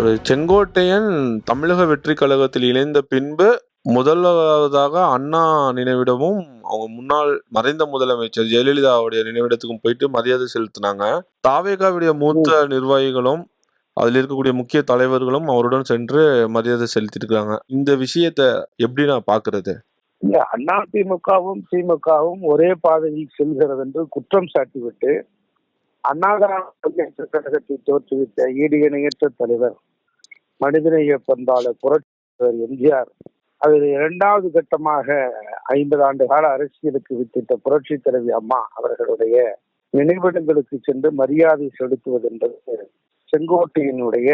ஒரு செங்கோட்டையன் தமிழக வெற்றிக் கழகத்தில் இணைந்த பின்பு முதலாவதாக அண்ணா நினைவிடமும் அவங்க முன்னாள் மறைந்த முதலமைச்சர் ஜெயலலிதாவுடைய நினைவிடத்துக்கும் போயிட்டு மரியாதை செலுத்தினாங்க. தாவேகாவுடைய மூத்த நிர்வாகிகளும் அதில் இருக்கக்கூடிய முக்கிய தலைவர்களும் அவருடன் சென்று மரியாதை செலுத்தியிருக்காங்க. இந்த விஷயத்த எப்படி நான் பாக்குறது? இல்ல, அதிமுகவும் திமுகவும் ஒரே பாதையில் செல்கிறது என்று குற்றம் சாட்டிவிட்டு அண்ணா திராவிட முன்னேற்றக் கழகத்தை தோற்றுவித்த ஈடு இணையற்ற தலைவர், மனிதநேய பண்பாளர், புரட்சியாளர் எம்ஜிஆர், அதில் இரண்டாவது கட்டமாக 50 ஆண்டு கால அரசியலுக்கு வித்திட்ட புரட்சி தலைவி அம்மா அவர்களுடைய நினைவிடங்களுக்கு சென்று மரியாதை செலுத்துவது என்பது செங்கோட்டையினுடைய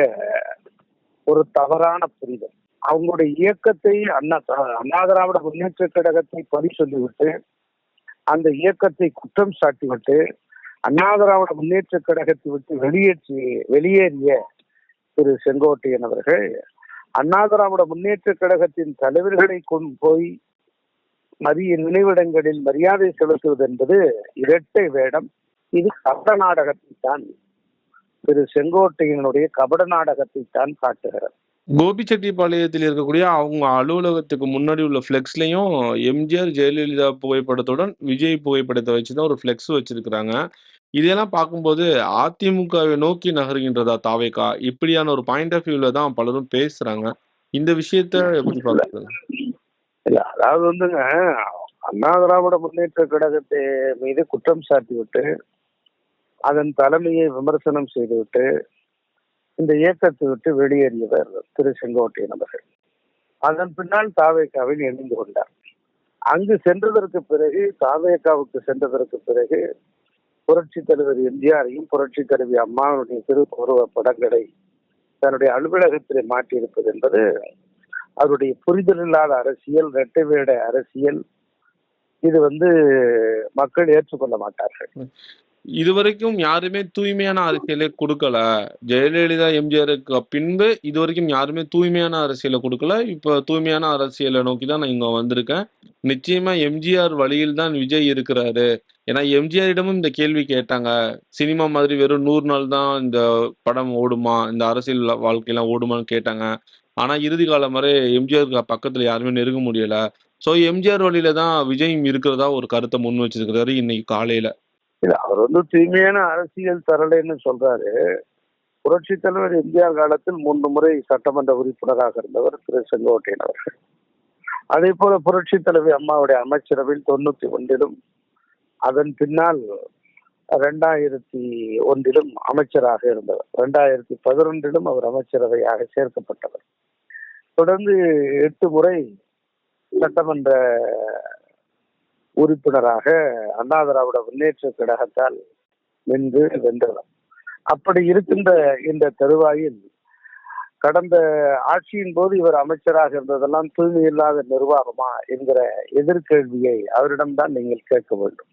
ஒரு தவறான புரிதல். அவங்களுடைய இயக்கத்தை அண்ணா திராவிட முன்னேற்ற கழகத்தை பறி சொல்லிவிட்டு அந்த இயக்கத்தை குற்றம் சாட்டிவிட்டு அண்ணா திராவிட முன்னேற்ற கழகத்தை விட்டு வெளியேறிய திரு செங்கோட்டையன் அவர்கள் அண்ணா திராவிட முன்னேற்ற கழகத்தின் தலைவர்களை கொண்டு போய் நினைவிடங்களில் மரியாதை செலுத்துவது என்பது இரட்டை வேடம். இது கபட நாடகத்தை தான், திரு செங்கோட்டையனுடைய கபட நாடகத்தை தான் காட்டுகிறது. கோபிச்செட்டிப்பாளையத்தில் இருக்கக்கூடிய அவங்க அலுவலகத்துக்கு முன்னாடி உள்ள ஃபிளெக்ஸ்லயும் எம்ஜிஆர் ஜெயலலிதா புகைப்படத்துடன் விஜய் புகைப்படத்தை வச்சுதான் ஒரு ஃபிளெக்ஸ் வச்சிருக்கிறாங்க. இதெல்லாம் பார்க்கும்போது அதிமுகவை நோக்கி நகர்கின்றதா தாவேகா? இப்படியான ஒரு பாயிண்ட் ஆஃப் வியூல தான் பலரும் பேசுறாங்க. இந்த விஷயத்த எப்படி பாக்குறது? இல்ல, அதாவது வந்துங்க, அண்ணா திராவிட முன்னேற்ற கழகத்தை மீது குற்றம் சாட்டிவிட்டு அதன் தலைமையை விமர்சனம் செய்துவிட்டு இந்த இயக்கத்தை விட்டு வெளியேறியவர் திரு செங்கோட்டையன் அவர்கள். அதன் பின்னால் தாவேகாவில் இணைந்து கொண்டார். அங்கு சென்றதற்கு பிறகு, தாவேகாவுக்கு சென்றதற்கு பிறகு புரட்சி தலைவர் எம்ஜிஆரையும் புரட்சி தலைவி அம்மாவுடைய திருவுருவ படங்களை தன்னுடைய அலுவலகத்தில் மாற்றியிருப்பது என்பது அவருடைய புரிதல் இல்லாத அரசியல், இரட்டை வேட அரசியல். இது மக்கள் ஏற்றுக்கொள்ள மாட்டார்கள். இதுவரைக்கும் யாருமே தூய்மையான அரசியலை கொடுக்கல. ஜெயலலிதா எம்ஜிஆருக்கு பின்பு இதுவரைக்கும் யாருமே தூய்மையான அரசியலை கொடுக்கல. இப்ப தூய்மையான அரசியலை நோக்கி தான் நான் இங்க வந்திருக்கேன். நிச்சயமா எம்ஜிஆர் வழியில் தான் விஜய் இருக்கிறாரு. ஏன்னா எம்ஜிஆரிடமும் இந்த கேள்வி கேட்டாங்க. சினிமா மாதிரி வெறும் 100 நாள் தான் இந்த படம் ஓடுமா, இந்த அரசியல் வாழ்க்கையெல்லாம் ஓடுமான்னு கேட்டாங்க. ஆனா இறுதி காலம் வரை எம்ஜிஆருக்கு பக்கத்துல யாருமே நெருங்க முடியல. சோ எம்ஜிஆர் வழியில தான் விஜயும் இருக்கிறதா ஒரு கருத்தை முன் வச்சிருக்கிறாரு இன்னைக்கு காலையில. இல்ல, அவர் தூய்மையான அரசியல் தரலைன்னு சொல்றாரு. புரட்சி தலைவர் எம்ஜிஆர் காலத்தில் 3 முறை சட்டமன்ற உறுப்பினராக இருந்தவர் திரு செங்கோட்டையன் அவர்கள். அதே போல புரட்சி தலைவி அம்மாவுடைய அமைச்சரவையில் 91 அதன் பின்னால் 2001 அமைச்சராக இருந்தவர். 2011 அவர் அமைச்சரவையாக சேர்க்கப்பட்டவர். தொடர்ந்து 8 முறை சட்டமன்ற உறுப்பினராக அண்ணா திராவிட முன்னேற்ற கழகத்தால் நின்று வென்றவர். அப்படி இருக்கின்ற இந்த தருவாயில் கடந்த ஆட்சியின் போது இவர் அமைச்சராக இருந்ததெல்லாம் தூய்மை இல்லாத நிர்வாகமா என்கிற எதிர்கேள்வியை அவரிடம்தான் நீங்கள் கேட்க வேண்டும்.